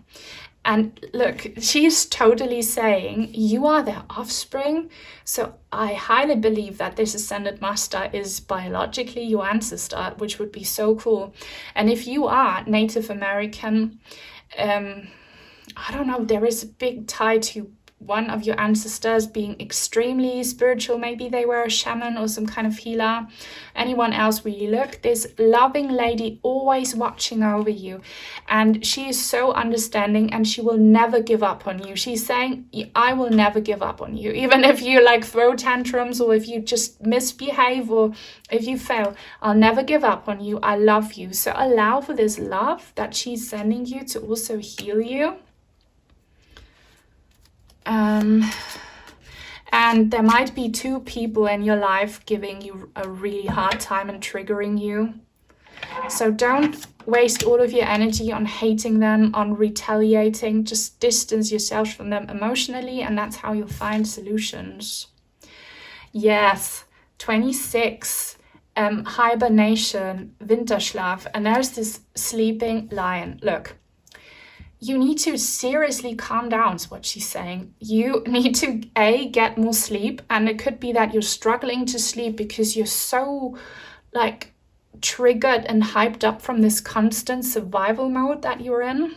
And look, she's totally saying you are their offspring. So I highly believe that this ascended master is biologically your ancestor, which would be so cool. And if you are Native American, I don't know, there is a big tie to one of your ancestors being extremely spiritual. Maybe they were a shaman or some kind of healer. Anyone else, really look, this loving lady always watching over you, and she is so understanding, and she will never give up on you. She's saying, I will never give up on you, even if you like throw tantrums, or if you just misbehave, or if you fail. I'll never give up on you. I love you. So allow for this love that she's sending you to also heal you. And there might be two people in your life giving you a really hard time and triggering you. So don't waste all of your energy on hating them, on retaliating. Just distance yourself from them emotionally, and that's how you'll find solutions. Yes, 26, hibernation, Winterschlaf, and there's this sleeping lion. Look. You need to seriously calm down, is what she's saying. You need to, get more sleep. And it could be that you're struggling to sleep because you're so, like, triggered and hyped up from this constant survival mode that you're in.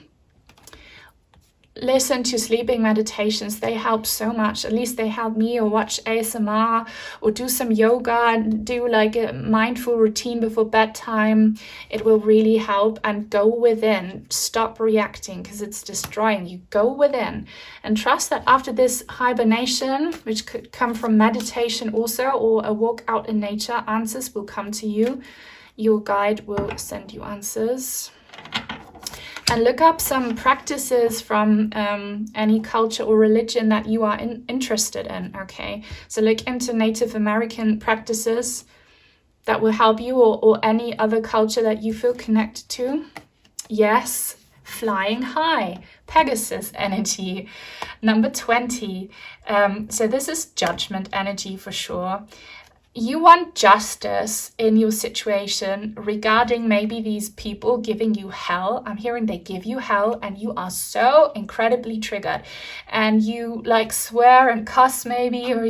Listen to sleeping meditations. They help so much. At least they help me. Or watch ASMR, or do some yoga, do like a mindful routine before bedtime. It will really help. And go within. Stop reacting because it's destroying you. Go within and trust that after this hibernation, which could come from meditation also, or a walk out in nature, answers will come to you. Your guide will send you answers. And look up some practices from any culture or religion that you are interested in, okay? So look into Native American practices that will help you, or any other culture that you feel connected to. Yes, flying high, Pegasus energy. Number 20. So this is judgment energy for sure. You want justice in your situation regarding maybe these people giving you hell. I'm hearing they give you hell and you are so incredibly triggered and you like swear and cuss maybe, or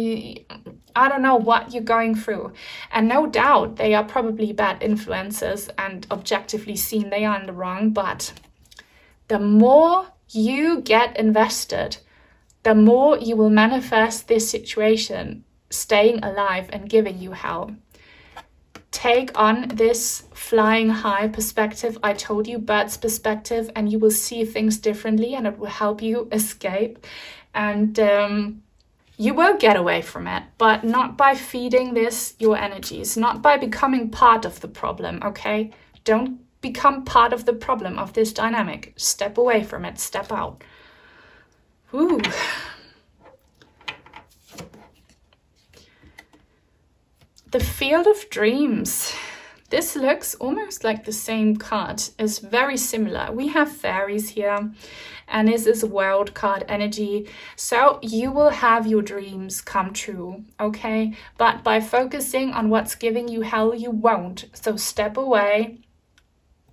I don't know what you're going through. And no doubt they are probably bad influences and objectively seen they are in the wrong, but the more you get invested, the more you will manifest this situation staying alive and giving you hell. Take on this flying high perspective. I told you, bird's perspective, and you will see things differently and it will help you escape. And you will get away from it, but not by feeding this your energies, not by becoming part of the problem, okay? Don't become part of the problem of this dynamic. Step away from it, step out. Ooh. The Field of Dreams. This looks almost like the same card. It's very similar. We have fairies here, and this is world card energy. So you will have your dreams come true, okay? But by focusing on what's giving you hell, you won't. So step away,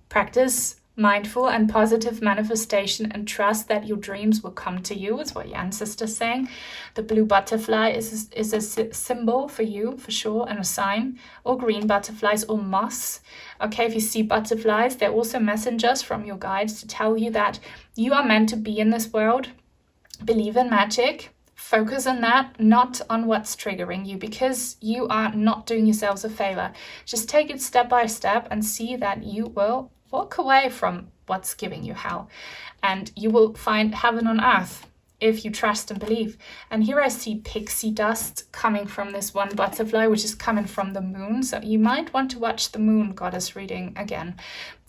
practice mindful and positive manifestation, and trust that your dreams will come to you, is what your ancestors saying. The blue butterfly is a symbol for you, for sure, and a sign. Or green butterflies or moss. Okay, if you see butterflies, they're also messengers from your guides to tell you that you are meant to be in this world. Believe in magic. Focus on that, not on what's triggering you, because you are not doing yourselves a favor. Just take it step by step and see that you will walk away from what's giving you hell, and you will find heaven on earth if you trust and believe. And here I see pixie dust coming from this one butterfly, which is coming from the moon. So you might want to watch the moon goddess reading again.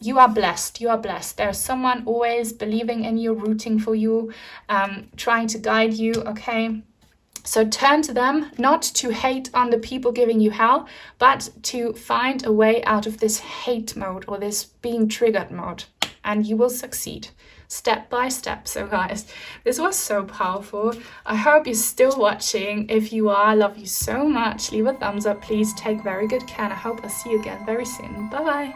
You are blessed. You are blessed. There's someone always believing in you, rooting for you, trying to guide you, okay? So turn to them, not to hate on the people giving you hell, but to find a way out of this hate mode or this being triggered mode, and you will succeed step by step. So guys, this was so powerful. I hope you're still watching. If you are, I love you so much. Leave a thumbs up, please. Take very good care, and I hope I'll see you again very soon. Bye bye.